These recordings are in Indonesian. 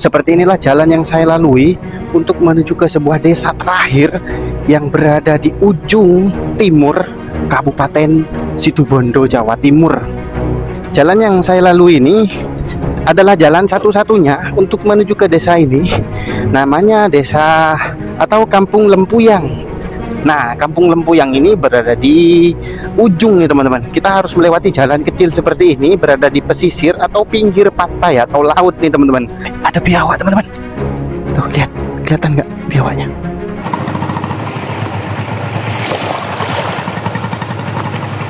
Seperti inilah jalan yang saya lalui untuk menuju ke sebuah desa terakhir yang berada di ujung timur Kabupaten Situbondo, Jawa Timur. Jalan yang saya lalui ini adalah jalan satu-satunya untuk menuju ke desa ini. Namanya desa atau Kampung Lempuyang. Nah, Kampung Lempuyang ini berada di ujung nih teman-teman. Kita harus melewati jalan kecil seperti ini, berada di pesisir atau pinggir pantai atau laut nih teman-teman. Ada biawak teman-teman. Tuh, lihat, kelihatan nggak biawaknya?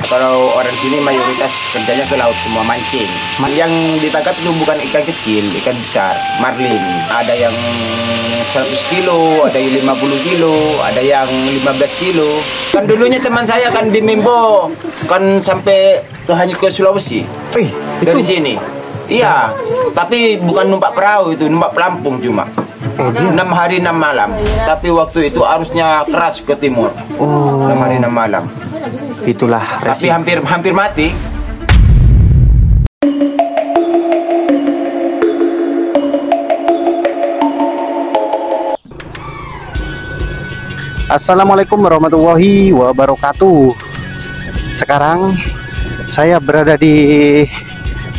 Kalau orang sini mayoritas kerjanya ke laut, semua mancing. Yang ditangkap itu bukan ikan kecil, ikan besar, marlin. Ada yang 100 kilo, ada yang 50 kilo, ada yang 15 kilo. Kan dulunya teman saya kan di Mimbo, kan sampai hanya ke Sulawesi. Dari sini. Iya, tapi bukan numpak perahu itu, numpak pelampung cuma. 6 hari 6 malam. Tapi waktu itu arusnya keras ke timur. 6 hari 6 malam. Itulah Tapi hampir mati. Assalamualaikum warahmatullahi wabarakatuh. Sekarang saya berada di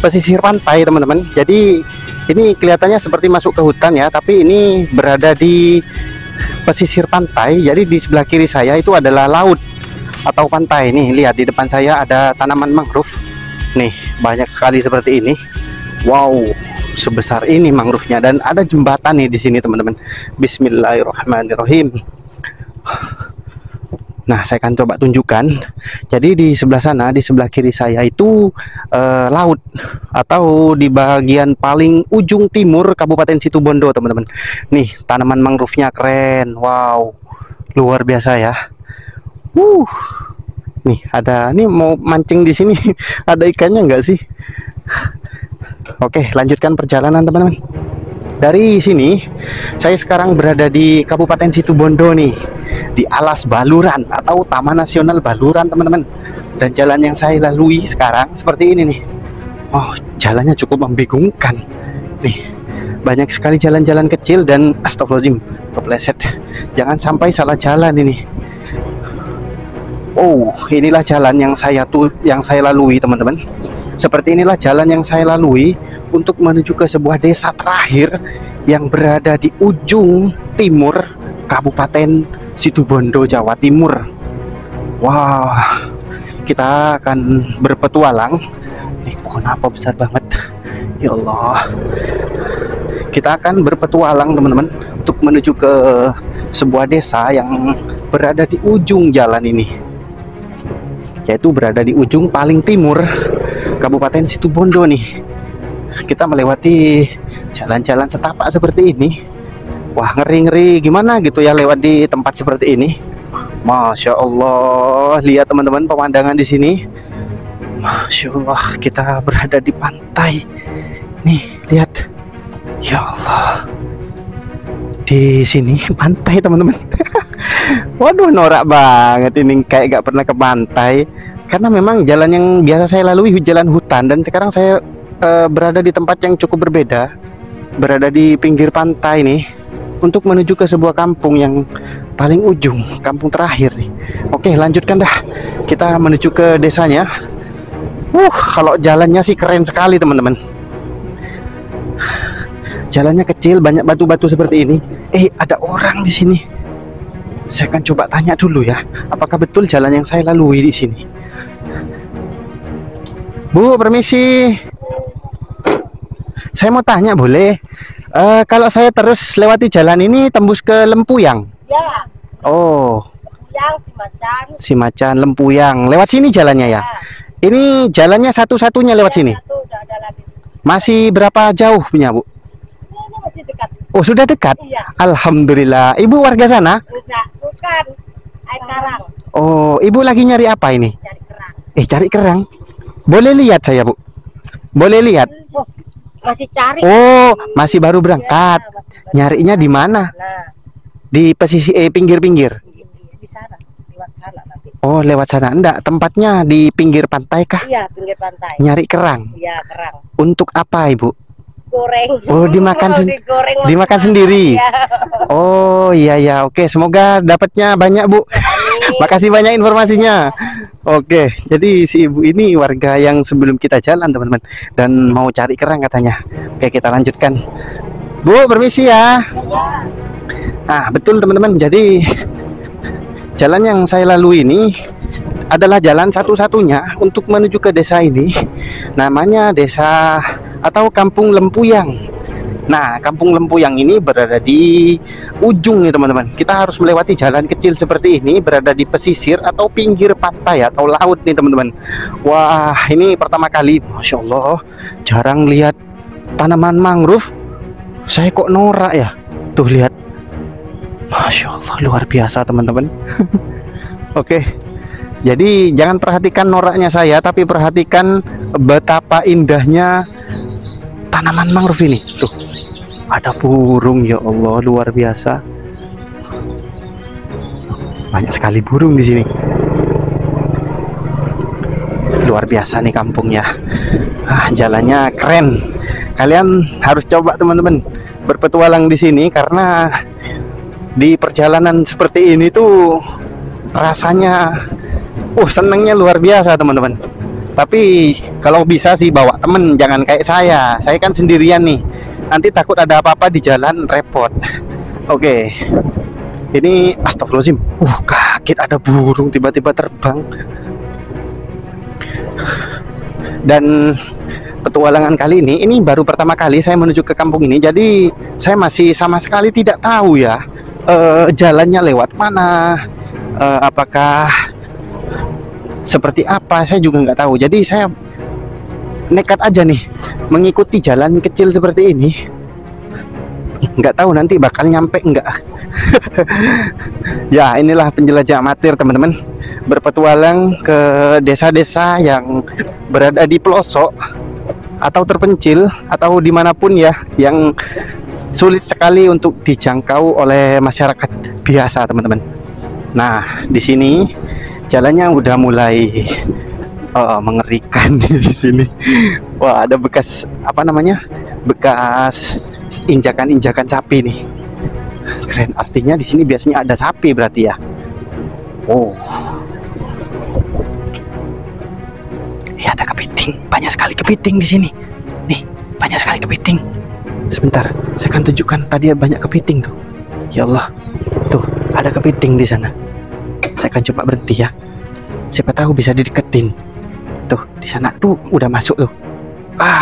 pesisir pantai teman-teman. Jadi ini kelihatannya seperti masuk ke hutan ya, tapi ini berada di pesisir pantai. Jadi di sebelah kiri saya itu adalah laut atau pantai. Nih, lihat di depan saya ada tanaman mangrove. Nih, banyak sekali seperti ini. Wow, sebesar ini mangrove-nya, dan ada jembatan nih di sini teman-teman. Bismillahirrahmanirrahim. Nah, saya akan coba tunjukkan. Jadi di sebelah sana, di sebelah kiri saya itu laut atau di bagian paling ujung timur Kabupaten Situbondo teman-teman. Nih, tanaman mangrove-nya keren. Wow, luar biasa ya. Nih ada, nih mau mancing di sini. Ada ikannya nggak sih? Oke, lanjutkan perjalanan teman-teman. Dari sini saya sekarang berada di Kabupaten Situbondo nih, di Alas Baluran atau Taman Nasional Baluran teman-teman. Dan jalan yang saya lalui sekarang seperti ini nih. Oh, jalannya cukup membingungkan. Nih, banyak sekali jalan-jalan kecil dan astagfirullahaladzim, kepleset. Jangan sampai salah jalan ini. Oh, inilah jalan yang saya lalui teman-teman. Seperti inilah jalan yang saya lalui untuk menuju ke sebuah desa terakhir yang berada di ujung timur Kabupaten Situbondo, Jawa Timur. Wah, kita akan berpetualang. Ini pohon apa besar banget? Ya Allah. Kita akan berpetualang teman-teman untuk menuju ke sebuah desa yang berada di ujung jalan ini, yaitu berada di ujung paling timur Kabupaten Situbondo nih. Kita melewati jalan-jalan setapak seperti ini. Wah, ngeri-ngeri gimana gitu ya lewat di tempat seperti ini. Masya Allah, lihat teman-teman pemandangan di sini. Masya Allah, kita berada di pantai. Nih, lihat. Ya Allah, di sini pantai teman-teman. Waduh, norak banget ini, kayak gak pernah ke pantai. Karena memang jalan yang biasa saya lalui jalan hutan, dan sekarang saya berada di tempat yang cukup berbeda. Berada di pinggir pantai nih, untuk menuju ke sebuah kampung yang paling ujung, kampung terakhir nih. Oke, lanjutkan dah. Kita menuju ke desanya. Kalau jalannya sih keren sekali teman-teman. Jalannya kecil, banyak batu-batu seperti ini. Ada orang di sini. Saya akan coba tanya dulu ya, apakah betul jalan yang saya lalui di sini. Bu, permisi. Saya mau tanya boleh? Kalau saya terus lewati jalan ini tembus ke Lempuyang? Ya. Oh. Lempuyang, Simacan. Simacan, Lempuyang. Lewat sini jalannya ya? Ini jalannya satu-satunya lewat sini? Satu, udah ada lagi. Masih berapa jauh punya Bu? Ini masih dekat. Oh, sudah dekat? Iya. Alhamdulillah. Ibu warga sana? Bukan. Air karang. Oh, Ibu lagi nyari apa ini? Cari kerang. Cari kerang. Boleh lihat saya, Bu? Boleh lihat? Oh, masih cari. Oh, masih baru berangkat. Ya, masih baru. Nyarinya di mana? Nah, Di pesisir pinggir-pinggir. di sana, lewat sana nanti. Oh, lewat sana. Enggak, tempatnya di pinggir pantai kah? Iya, pinggir pantai. Nyari kerang. Iya, kerang. Untuk apa, Ibu? digoreng. Oh, dimakan digoreng dimakan sendiri. Ya. Oh iya ya, oke, semoga dapatnya banyak Bu. Makasih banyak informasinya. Oke, jadi si ibu ini warga yang sebelum kita jalan teman-teman, dan mau cari kerang katanya. Oke, kita lanjutkan. Bu, permisi ya. Ah, betul teman-teman. Jadi jalan yang saya lalui ini adalah jalan satu-satunya untuk menuju ke desa ini. Namanya desa atau Kampung Lempuyang. Nah, Kampung Lempuyang ini berada di ujung nih teman-teman. Kita harus melewati jalan kecil seperti ini, berada di pesisir atau pinggir pantai atau laut nih teman-teman. Wah, ini pertama kali, Masya Allah, jarang lihat tanaman mangrove. Saya kok norak ya. Tuh lihat, Masya Allah, luar biasa teman-teman. Oke, jadi jangan perhatikan noraknya saya, tapi perhatikan betapa indahnya tanaman mangrove ini. Tuh, ada burung, ya Allah, luar biasa. Banyak sekali burung di sini. Luar biasa nih kampungnya. Ah, jalannya keren. Kalian harus coba teman-teman berpetualang di sini, karena di perjalanan seperti ini tuh rasanya senengnya luar biasa teman-teman. Tapi kalau bisa sih bawa temen, jangan kayak saya kan sendirian nih, nanti takut ada apa-apa di jalan, repot. Oke, ini astagfirullahaladzim, kaget ada burung tiba-tiba terbang. Dan petualangan kali ini baru pertama kali saya menuju ke kampung ini, jadi saya masih sama sekali tidak tahu ya jalannya lewat mana, apakah seperti apa, saya juga nggak tahu. Jadi saya nekat aja nih mengikuti jalan kecil seperti ini, nggak tahu nanti bakal nyampe enggak. Ya, inilah penjelajah amatir teman-teman, berpetualang ke desa-desa yang berada di pelosok atau terpencil atau dimanapun ya, yang sulit sekali untuk dijangkau oleh masyarakat biasa teman-teman. Nah, di sini jalannya udah mulai mengerikan di sini. Wah, ada bekas apa namanya, bekas injakan-injakan sapi nih. Keren, artinya di sini biasanya ada sapi berarti ya. Oh, ya ada kepiting, banyak sekali kepiting di sini. Nih, banyak sekali kepiting. Sebentar, saya akan tunjukkan, tadi banyak kepiting tuh. Ya Allah, tuh ada kepiting di sana. Saya akan coba berhenti ya, siapa tahu bisa dideketin. Tuh di sana tuh udah masuk tuh.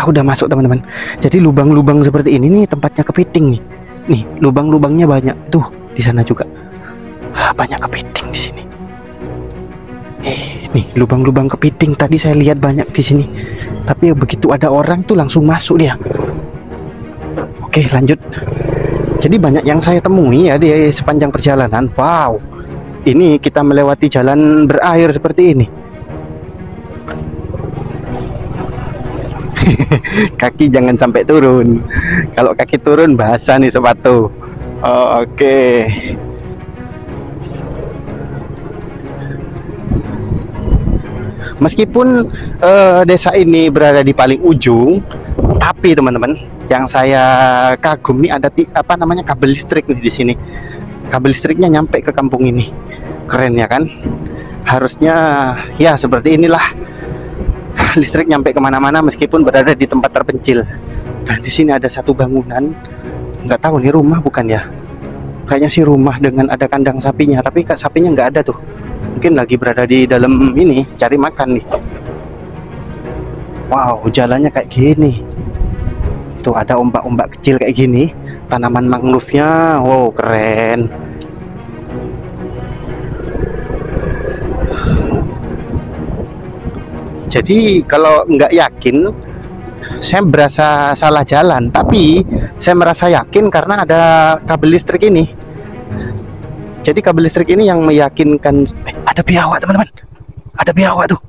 Udah masuk teman-teman. Jadi lubang-lubang seperti ini nih tempatnya kepiting nih. Nih lubang-lubangnya banyak tuh di sana juga. Banyak kepiting di sini. Nih lubang-lubang kepiting tadi saya lihat banyak di sini. Tapi begitu ada orang tuh langsung masuk dia. Oke, lanjut. Jadi banyak yang saya temui ya di sepanjang perjalanan. Wow, ini kita melewati jalan berair seperti ini. Kaki jangan sampai turun. Kalau kaki turun basah nih sepatu. Oke. Meskipun desa ini berada di paling ujung, tapi teman-teman, yang saya kagum nih ada apa namanya, kabel listrik nih di sini. Kabel listriknya nyampe ke kampung ini. Keren ya kan? Harusnya ya seperti inilah, listrik nyampe kemana-mana meskipun berada di tempat terpencil. Dan di sini ada satu bangunan, nggak tahu nih rumah bukan ya? Kayaknya sih rumah dengan ada kandang sapinya, tapi sapinya nggak ada tuh. Mungkin lagi berada di dalam ini cari makan nih. Wow, jalannya kayak gini. Tuh ada ombak-ombak kecil kayak gini, tanaman mangrove-nya. Wow, keren. Jadi kalau nggak yakin, saya berasa salah jalan, tapi saya merasa yakin karena ada kabel listrik ini. Jadi kabel listrik ini yang meyakinkan. Ada biawak teman-teman, ada biawak tuh,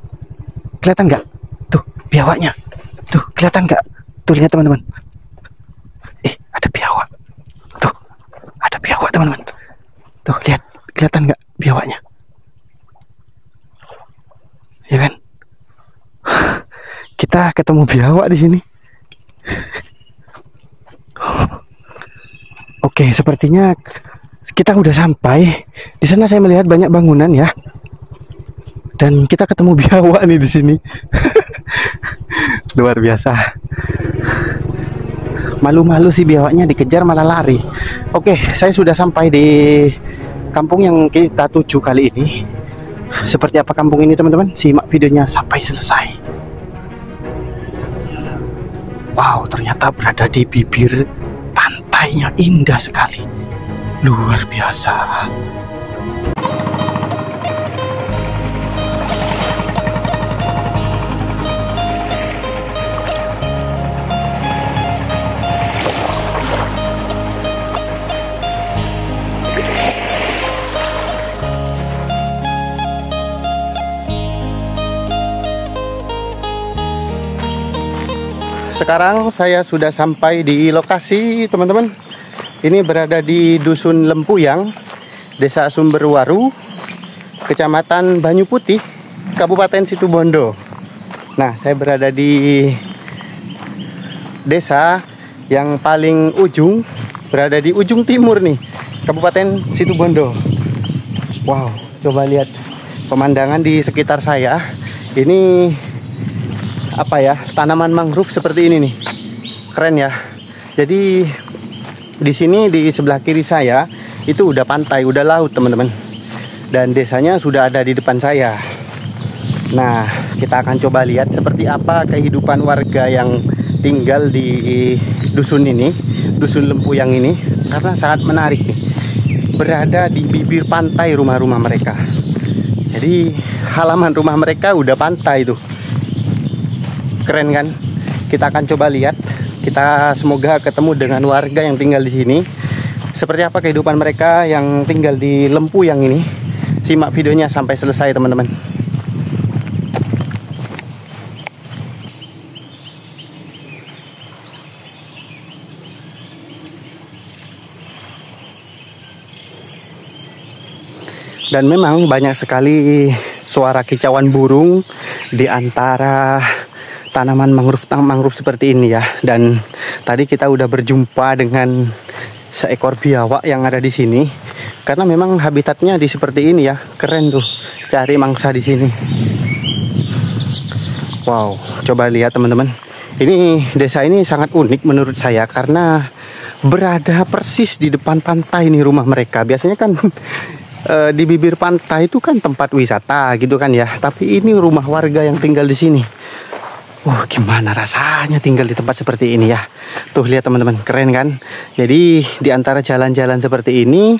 kelihatan nggak? Tuh biawaknya, tuh kelihatan nggak? Tuh lihat teman-teman, ada biawak, tuh ada biawak teman-teman, tuh lihat, kelihatan nggak biawaknya? Ya kan? Kita ketemu biawak di sini. Oke, sepertinya kita udah sampai. Di sana saya melihat banyak bangunan ya. Dan kita ketemu biawak nih di sini. Luar biasa. Malu-malu sih biawaknya, dikejar malah lari. Oke, saya sudah sampai di kampung yang kita tuju kali ini. Seperti apa kampung ini teman-teman? Simak videonya sampai selesai. Wow, ternyata berada di bibir pantainya, indah sekali. Luar biasa. Sekarang saya sudah sampai di lokasi teman-teman. Ini berada di Dusun Lempuyang, Desa Sumberwaru, Kecamatan Banyu Putih, Kabupaten Situbondo. Nah, saya berada di desa yang paling ujung, berada di ujung timur nih, Kabupaten Situbondo. Wow, coba lihat pemandangan di sekitar saya. Ini apa ya, tanaman mangrove seperti ini nih, keren ya. Jadi di sini di sebelah kiri saya itu udah pantai, udah laut teman-teman, dan desanya sudah ada di depan saya. Nah, kita akan coba lihat seperti apa kehidupan warga yang tinggal di dusun ini, Dusun Lempuyang ini, karena sangat menarik nih. Berada di bibir pantai rumah-rumah mereka. Jadi halaman rumah mereka udah pantai tuh. Keren kan? Kita akan coba lihat. Kita semoga ketemu dengan warga yang tinggal di sini. Seperti apa kehidupan mereka yang tinggal di Lempuyang ini. Simak videonya sampai selesai teman-teman. Dan memang banyak sekali suara kicauan burung di antara tanaman mangrove seperti ini ya. Dan tadi kita udah berjumpa dengan seekor biawak yang ada di sini. Karena memang habitatnya di seperti ini ya. Keren tuh cari mangsa di sini. Wow, coba lihat teman-teman. Ini desa ini sangat unik menurut saya karena berada persis di depan pantai nih rumah mereka. Biasanya kan di bibir pantai itu kan tempat wisata gitu kan ya. Tapi ini rumah warga yang tinggal di sini. Gimana rasanya tinggal di tempat seperti ini ya. Tuh lihat teman-teman, keren kan. Jadi di antara jalan-jalan seperti ini,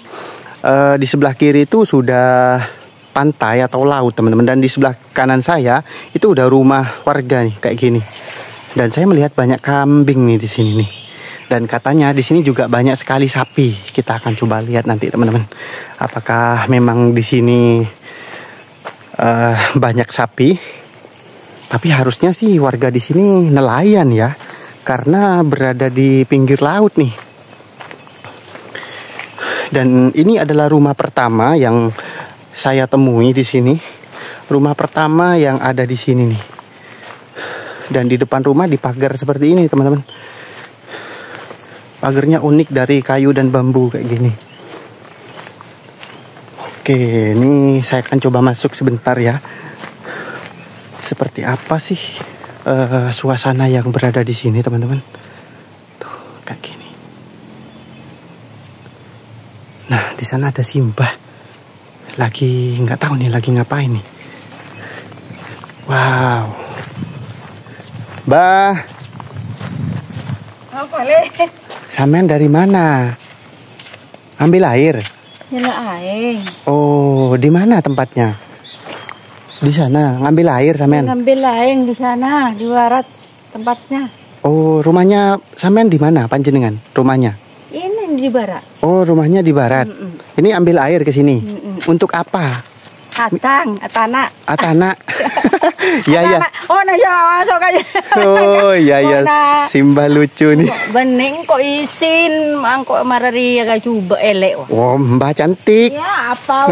di sebelah kiri itu sudah pantai atau laut teman-teman. Dan di sebelah kanan saya itu udah rumah warga nih kayak gini. Dan saya melihat banyak kambing nih di sini nih. Dan katanya di sini juga banyak sekali sapi. Kita akan coba lihat nanti teman-teman. Apakah memang di sini banyak sapi? Tapi harusnya sih warga di sini nelayan ya, karena berada di pinggir laut nih. Dan ini adalah rumah pertama yang saya temui di sini. Rumah pertama yang ada di sini nih. Dan di depan rumah dipagar seperti ini teman-teman. Pagarnya unik dari kayu dan bambu kayak gini. Oke, ini saya akan coba masuk sebentar ya. Seperti apa sih suasana yang berada di sini teman-teman? Tuh kayak gini. Nah di sana ada Simbah. Lagi nggak tahu nih lagi ngapain nih. Wow. Bah. Apa le? Sampean dari mana? Ambil air. Nyala air. Oh, di mana tempatnya? Di sana ngambil air sampean. Ngambil air di sana, di barat tempatnya. Oh, rumahnya sampean di mana panjenengan? Rumahnya? Ini di barat. Oh, rumahnya di barat. Ini ambil air ke sini. Untuk apa? Atang, atana. Atana. Iya ya. Oh, nah ya masuk aja. Oh, iya ya. Simbah lucu nih. Bening kok isin, mangkok marari ya coba elek. Oh, Mbak cantik. Ya, apa?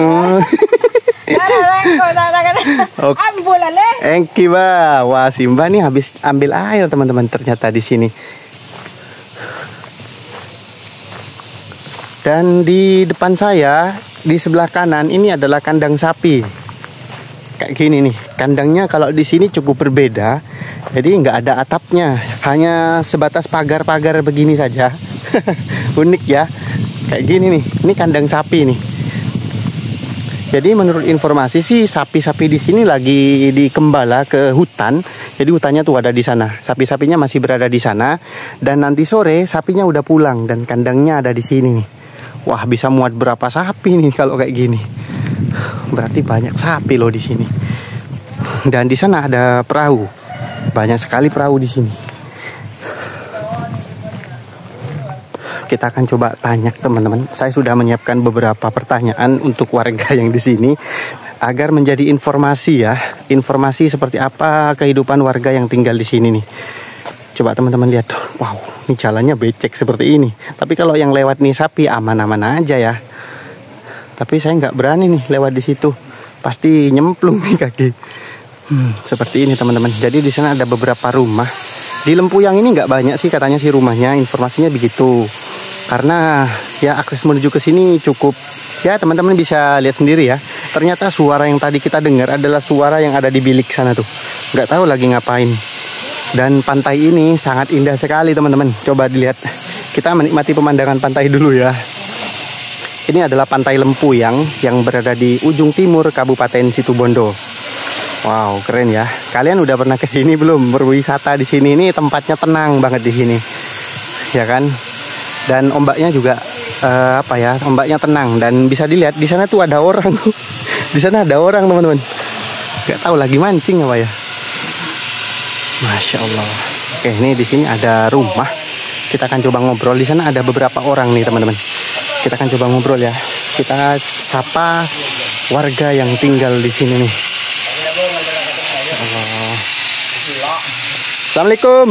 Oke. Engki ba. Wah, Simbah nih habis ambil air teman-teman ternyata di sini. Dan di depan saya, di sebelah kanan ini adalah kandang sapi. Kayak gini nih, kandangnya kalau di sini cukup berbeda. Jadi nggak ada atapnya, hanya sebatas pagar-pagar begini saja. Unik ya, kayak gini nih. Ini kandang sapi nih. Jadi menurut informasi sih sapi-sapi di sini lagi dikembala ke hutan. Jadi hutannya tuh ada di sana. Sapi-sapinya masih berada di sana. Dan nanti sore sapinya udah pulang dan kandangnya ada di sini nih. Wah, bisa muat berapa sapi nih kalau kayak gini. Berarti banyak sapi loh di sini. Dan di sana ada perahu. Banyak sekali perahu di sini. Kita akan coba tanya teman-teman. Saya sudah menyiapkan beberapa pertanyaan untuk warga yang di sini agar menjadi informasi ya. Informasi seperti apa kehidupan warga yang tinggal di sini nih. Coba teman-teman lihat. Wow, ini jalannya becek seperti ini. Tapi kalau yang lewat nih sapi aman-aman aja ya. Tapi saya nggak berani nih lewat di situ. Pasti nyemplung nih kaki. Seperti ini teman-teman. Jadi di sana ada beberapa rumah. Di Lempuyang ini nggak banyak sih katanya sih rumahnya. Informasinya begitu. Karena ya akses menuju ke sini cukup. Ya teman-teman bisa lihat sendiri ya. Ternyata suara yang tadi kita dengar adalah suara yang ada di bilik sana tuh. Nggak tahu lagi ngapain. Dan pantai ini sangat indah sekali teman-teman. Coba dilihat. Kita menikmati pemandangan pantai dulu ya. Ini adalah Pantai Lempuyang yang berada di ujung timur Kabupaten Situbondo. Wow, keren ya. Kalian udah pernah ke sini belum? Berwisata di sini. Ini tempatnya tenang banget di sini. Ya kan? Dan ombaknya juga ombaknya tenang dan bisa dilihat di sana tuh ada orang. Di sana ada orang, teman-teman. Gak tahu lagi mancing apa ya. Masya Allah. Oke, ini di sini ada rumah. Kita akan coba ngobrol. Di sana ada beberapa orang nih, teman-teman. Kita akan coba ngobrol ya. Kita sapa warga yang tinggal di sini nih. Assalamualaikum.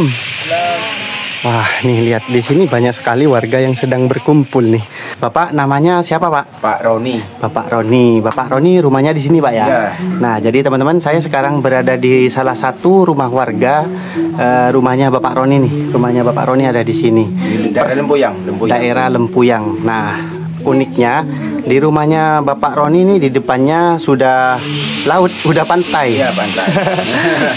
Wah, nih lihat di sini banyak sekali warga yang sedang berkumpul nih. Bapak namanya siapa, Pak? Pak Roni. Bapak Roni. Bapak Roni rumahnya di sini, Pak ya? Ya. Nah, jadi teman-teman saya sekarang berada di salah satu rumah warga. Rumahnya Bapak Roni nih. Rumahnya Bapak Roni ada di sini. Di daerah Lempuyang. Daerah Lempuyang. Nah, uniknya di rumahnya Bapak Roni ini di depannya sudah laut, sudah pantai. Iya, pantai.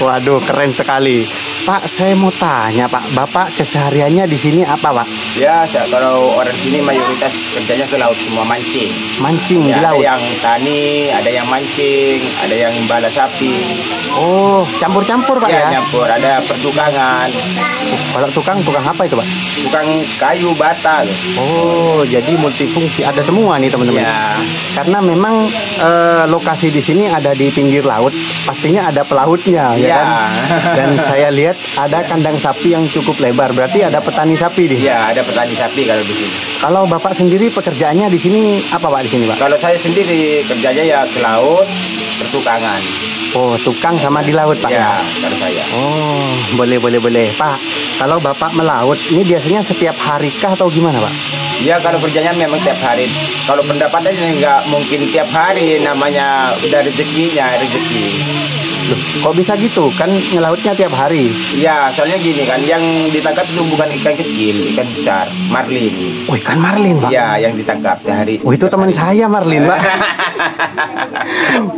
Waduh, keren sekali. Pak, saya mau tanya, Pak, Bapak kesehariannya di sini apa, Pak? Ya, kalau orang sini mayoritas kerjanya ke laut semua, mancing. Mancing Ya, di laut. ada yang tani, ada yang mancing, ada yang bala sapi. Oh, campur-campur, Pak ya? Nyampur, ada pertukangan. Kalau tukang apa itu, Pak? Tukang kayu, bata. Gitu. Oh, jadi multifungsi, ada semua nih, teman-teman. Ya. Karena memang lokasi di sini ada di pinggir laut, pastinya ada pelautnya, ya Ya. kan? Dan saya lihat ada kandang sapi yang cukup lebar, berarti ada petani sapi nih. Ya, ada petani sapi kalau di sini. Kalau Bapak sendiri pekerjaannya di sini apa, Pak, di sini, Pak? Kalau saya sendiri kerjanya ya ke laut, pertukangan. Oh, tukang sama di laut, Pak Ya, ya? kalau saya. Oh, boleh. Pak, kalau Bapak melaut, ini biasanya setiap hari kah atau gimana, Pak? Ya, kalau kerjanya memang tiap hari. Kalau pendapatannya nggak mungkin tiap hari, namanya udah rezeki. Loh, kok bisa gitu? Kan ngelautnya tiap hari. Ya, soalnya gini kan, yang ditangkap itu bukan ikan kecil, ikan besar, marlin. Oh, ikan marlin, Pak? Ya, yang ditangkap sehari. Oh, itu teman saya marlin, Pak.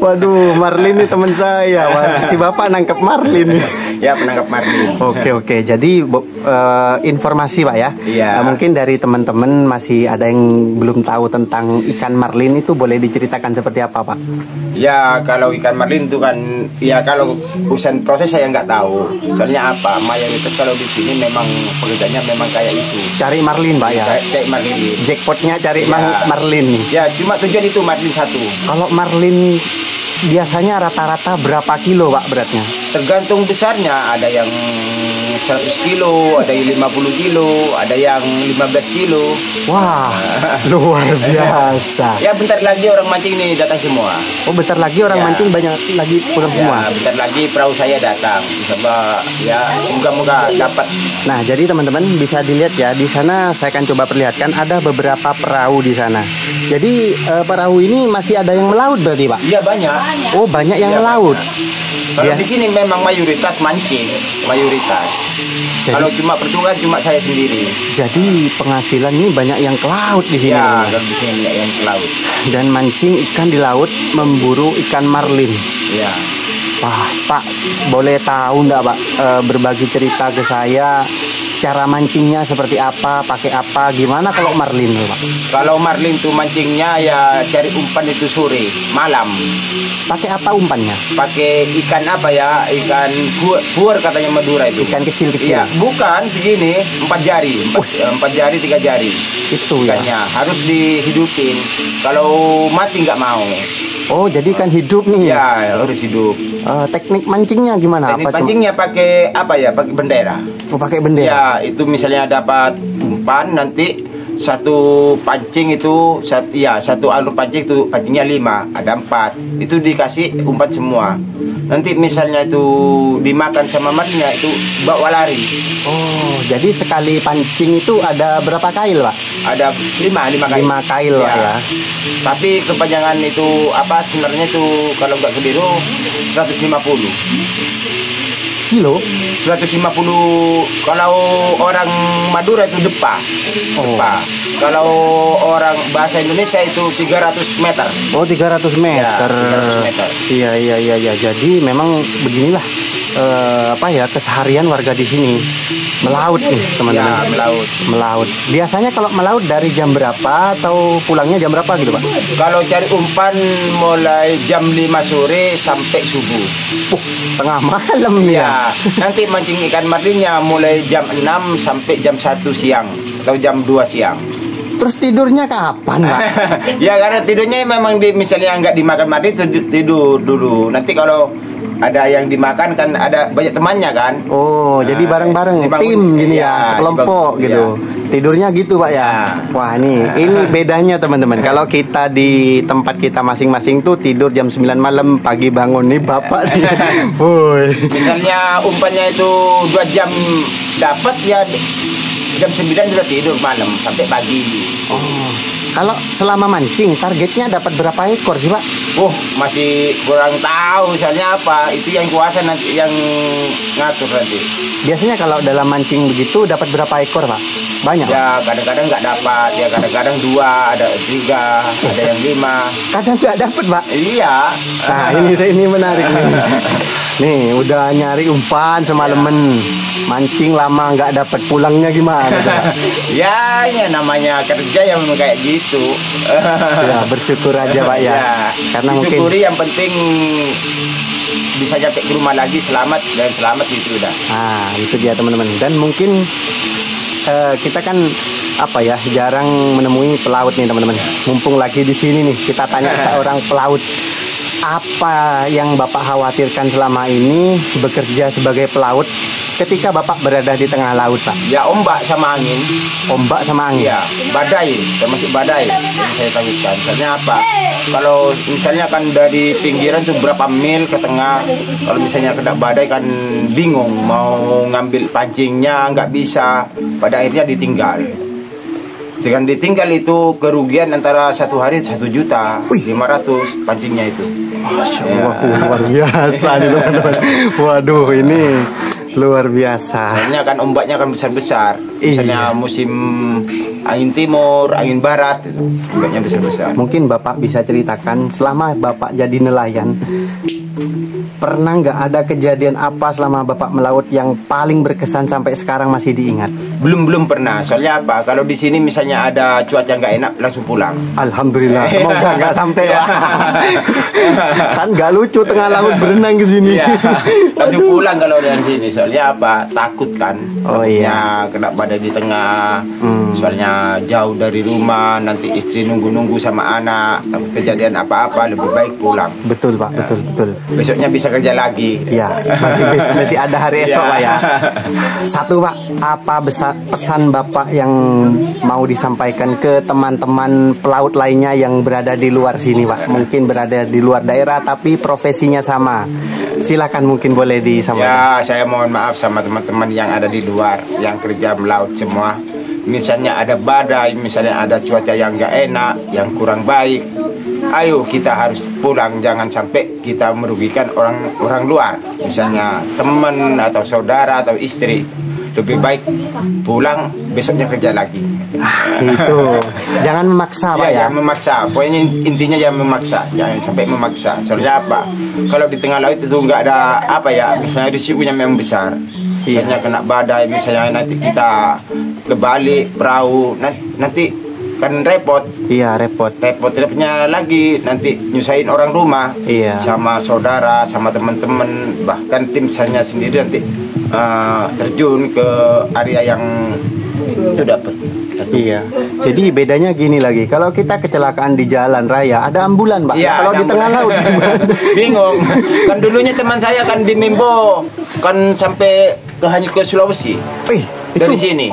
Waduh, marlin ini teman saya. Wah, si Bapak nangkep marlin. Ya, penangkap marlin. Oke. Jadi informasi, Pak ya. Iya. Mungkin dari teman-teman masih ada yang belum tahu tentang ikan marlin itu, boleh diceritakan seperti apa, Pak? Ya, kalau ikan marlin itu kan, ya kalau urusan proses saya nggak tahu. Soalnya apa? Mayoritas kalau di sini memang pekerjaannya memang kayak itu. Cari marlin, Pak ya. Kayak marlin. Jackpotnya cari Ya. marlin nih. Ya, cuma tujuan itu marlin satu. Kalau marlin biasanya rata-rata berapa kilo, Pak, beratnya? Tergantung besarnya, ada yang 100 kilo, ada yang 50 kilo, ada yang 15 kilo. Wah, luar biasa. Ya, bentar lagi orang mancing nih datang semua. Oh, bentar lagi orang Ya. mancing banyak lagi pulang semua. Ya, bentar lagi perahu saya datang. Coba ya, moga-moga dapat. Nah, jadi teman-teman bisa dilihat ya, di sana saya akan coba perlihatkan ada beberapa perahu di sana. Jadi perahu ini masih ada yang melaut berarti, Pak? Iya, banyak. Oh, banyak yang Iya, melaut. Kalau Ya. di sini memang mayoritas mancing, mayoritas. Jadi- Kalau cuma pertunjukan cuma saya sendiri. Jadi penghasilan ini banyak yang ke laut di sini. Ya, teman-teman. kalau di sini banyak yang ke laut. Dan mancing ikan di laut, memburu ikan marlin. Ya. Wah, Pak, boleh tahu nggak, Pak, berbagi cerita ke saya cara mancingnya seperti apa, pakai apa, gimana kalau marlin, Pak? Kalau marlin tuh mancingnya ya cari umpan itu sore, malam. Pakai apa umpannya? Pakai ikan apa ya? Ikan puer katanya Madura itu. Ikan kecil-kecil. Iya, bukan segini, 4 jari, 4 jari, 3 jari. Itu ya. Ikannya harus dihidupin. Kalau mati nggak mau. Oh, jadi ikan hidup nih. Ya, harus hidup. Teknik mancingnya gimana? Teknik Apa cuma- pancingnya pakai apa ya? Pakai bendera. Oh, pakai bendera. Ya, itu misalnya dapat umpan nanti satu pancing itu satu alur pancing itu pancingnya 5, ada 4. Itu dikasih umpan semua. Nanti misalnya itu dimakan sama marlinnya itu bawa lari. Oh, jadi sekali pancing itu ada berapa kail, Pak? Ada 5 kail. 5 kail, Pak, ya. Tapi kepanjangan itu apa sebenarnya itu kalau nggak keliru 150. Kilo? 150 kalau orang Madura itu depa. Oh. Depa. Kalau orang bahasa Indonesia itu 300 meter. Oh, 300 meter. 300 meter. Iya. Jadi memang beginilah keseharian warga di sini melaut nih, teman-teman. Ya, melaut. Melaut. Biasanya kalau melaut dari jam berapa atau pulangnya jam berapa gitu, Pak? Kalau cari umpan mulai jam 5 sore sampai subuh. Tengah malam ya. Ya, nanti mancing ikan marlinnya mulai jam 6 sampai jam 1 siang atau jam 2 siang. Terus tidurnya kapan, Pak? Ya karena tidurnya memang misalnya nggak dimakan marlin tidur dulu. Nanti kalau ada yang dimakan kan ada banyak temannya kan. Oh, jadi bareng-bareng dibangun- tim gini ya, ya, sekelompok dibangun- gitu. Tidurnya gitu, Pak ya. Ya. Wah, ini bedanya teman-teman. Kalau kita di tempat kita masing-masing tuh tidur jam 9 malam, pagi bangun nih Bapak nih. Woi. Misalnya umpannya itu 2 jam dapat ya jam 9 sudah tidur malam sampai pagi. Oh. Kalau selama mancing targetnya dapat berapa ekor sih, Pak? Masih kurang tahu misalnya apa. Itu yang kuasa nanti yang ngatur nanti. Biasanya kalau dalam mancing begitu dapat berapa ekor, Pak? Banyak. Ya kadang-kadang nggak dapat, ya kadang-kadang 2, ada 3, ada yang 5. Kadang nggak dapat, Pak. Iya. Nah, ini menarik nih. Nih, udah nyari umpan semalaman. Mancing lama nggak dapat, pulangnya gimana, Pak? Ya, ini namanya kerja yang memang kayak gitu. Ya, bersyukur aja, Pak ya. Karena mungkin disyukuri, yang penting bisa sampai ke rumah lagi selamat dan selamat itu udah. itu dia teman-teman. Dan mungkin kita kan jarang menemui pelaut nih teman-teman. Mumpung lagi di sini nih, kita tanya seorang pelaut. Apa yang Bapak khawatirkan selama ini bekerja sebagai pelaut ketika Bapak berada di tengah laut, Pak? Ya ombak sama angin. Ombak sama angin. Iya, badai, termasuk badai yang saya takutkan. Misalnya apa? Kalau misalnya kan dari pinggiran tuh berapa mil ke tengah, kalau misalnya kena badai kan bingung mau ngambil pancingnya nggak bisa, pada akhirnya ditinggal. Dengan ditinggal itu kerugian antara 1 hari 1.500.000 pancingnya itu. Masya Allah, luar biasa nih teman-teman. Waduh, ini luar biasa. Soalnya kan ombaknya kan besar-besar. Misalnya musim angin timur, angin barat, itu ombaknya besar-besar. Mungkin Bapak bisa ceritakan selama Bapak jadi nelayan, pernah nggak ada kejadian apa selama Bapak melaut yang paling berkesan sampai sekarang masih diingat? Belum pernah. Soalnya apa? Kalau di sini misalnya ada cuaca nggak enak, langsung pulang. Alhamdulillah, semoga nggak sampai ya. Kan nggak lucu tengah laut berenang ke sini. Iya, langsung pulang kalau dari sini. Soalnya apa? Takut kan. Oh iya. Kena badai di tengah. Soalnya jauh dari rumah, nanti istri nunggu-nunggu sama anak. Takut kejadian apa-apa, lebih baik pulang. Betul, Pak, betul. Besoknya bisa kerja lagi. Ya, masih ada hari esok, Pak ya. Satu, Pak, apa pesan Bapak yang mau disampaikan ke teman-teman pelaut lainnya yang berada di luar sini, Pak? Mungkin berada di luar daerah tapi profesinya sama. Silakan, mungkin boleh disampaikan. Ya, saya mohon maaf sama teman-teman yang ada di luar yang kerja melaut semua. misalnya ada badai, misalnya ada cuaca yang nggak enak, yang kurang baik, ayo kita harus pulang, jangan sampai kita merugikan orang luar, misalnya teman atau saudara atau istri. Lebih baik pulang, besoknya kerja lagi. Itu jangan memaksa Pak ya. Jangan memaksa. Pokoknya intinya jangan memaksa, jangan sampai memaksa. Soalnya apa? Kalau di tengah laut itu nggak ada apa ya, misalnya risikonya memang besar. Misalnya kena badai, misalnya nanti kita kebalik perahu, nanti kan repot. Iya, Repotnya lagi nanti nyusahin orang rumah. Iya. Sama saudara, sama teman-teman, bahkan tim saya sendiri nanti terjun ke area yang itu dapat. Iya. Jadi bedanya gini lagi, kalau kita kecelakaan di jalan raya ada ambulan Pak. Ya, kalau di tengah laut bingung. Kan dulunya teman saya kan di Mimbo kan sampai hanya ke Sulawesi. Dari sini.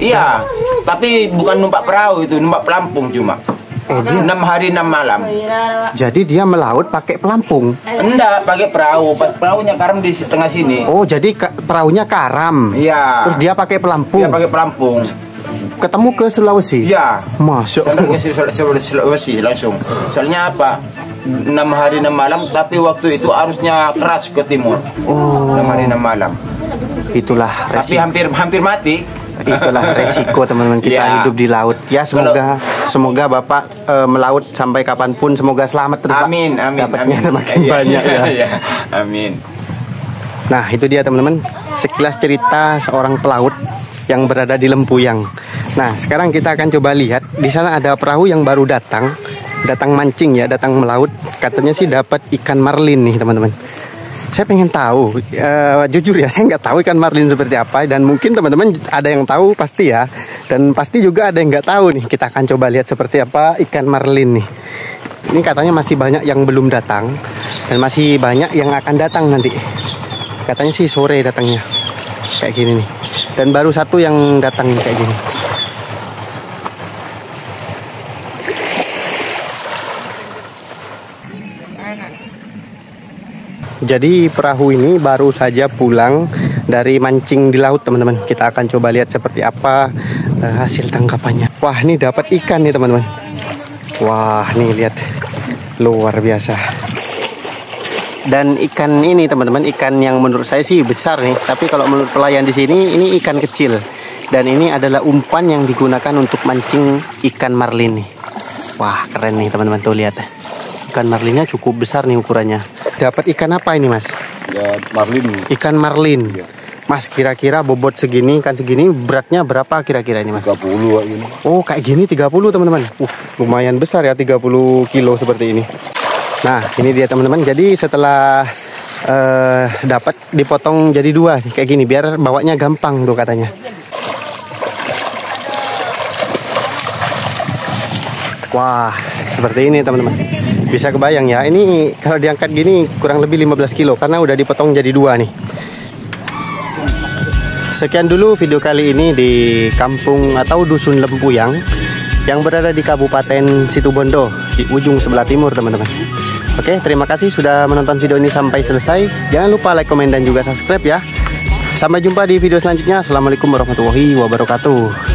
Iya, tapi bukan numpak perahu itu, numpak pelampung cuma. 6 hari 6 malam. Jadi dia melaut pakai pelampung? Enggak, pakai perahu. Perahunya karam di tengah sini. Oh, jadi perahunya karam. Iya. Terus dia pakai pelampung. Dia pakai pelampung. Ketemu ke Sulawesi. Iya. Masya Allah. Allah. Ke Sulawesi langsung. Soalnya apa? 6 hari 6 malam, tapi waktu itu arusnya keras ke timur. 6 hari 6 malam. Itulah resiko. Tapi hampir mati. Itulah resiko teman-teman kita hidup di laut. Ya semoga Bapak melaut sampai kapanpun semoga selamat terus Pak. Amin. Dapatnya semakin banyak ya. Amin. Nah itu dia teman-teman, sekilas cerita seorang pelaut yang berada di Lempuyang. Nah sekarang kita akan coba lihat di sana ada perahu yang baru datang mancing ya, datang melaut. Katanya sih dapat ikan marlin nih teman-teman. Saya pengen tahu, jujur ya saya nggak tahu ikan marlin seperti apa, dan mungkin teman-teman ada yang tahu pasti ya, dan pasti juga ada yang nggak tahu nih. Kita akan coba lihat seperti apa ikan marlin nih. Ini katanya masih banyak yang belum datang dan masih banyak yang akan datang nanti. Katanya sih sore datangnya kayak gini nih, dan baru satu yang datang kayak gini. Jadi perahu ini baru saja pulang dari mancing di laut teman-teman. Kita akan coba lihat seperti apa hasil tangkapannya. Wah ini dapat ikan nih teman-teman. Wah nih lihat, luar biasa. Dan ikan ini teman-teman, ikan yang menurut saya sih besar nih. Tapi kalau menurut pelayan di sini ini ikan kecil. Dan ini adalah umpan yang digunakan untuk mancing ikan marlin nih. Wah keren nih teman-teman, tuh lihat. Ikan marlinnya cukup besar nih ukurannya. Dapat ikan apa ini Mas? Ya, marlin. Ikan marlin. Ya. Mas kira-kira bobot segini, ikan segini beratnya berapa kira-kira ini Mas? 30 ini. Oh kayak gini 30 teman-teman. Lumayan besar ya, 30 kilo seperti ini. Nah ini dia teman-teman. Jadi setelah dapat dipotong jadi dua kayak gini biar bawanya gampang tuh katanya. Wah seperti ini teman-teman. Bisa kebayang ya, ini kalau diangkat gini kurang lebih 15 kilo karena udah dipotong jadi dua nih. Sekian dulu video kali ini di kampung atau dusun Lempuyang yang berada di Kabupaten Situbondo di ujung sebelah timur teman-teman. Oke, terima kasih sudah menonton video ini sampai selesai. Jangan lupa like, komen, dan juga subscribe ya. Sampai jumpa di video selanjutnya. Assalamualaikum warahmatullahi wabarakatuh.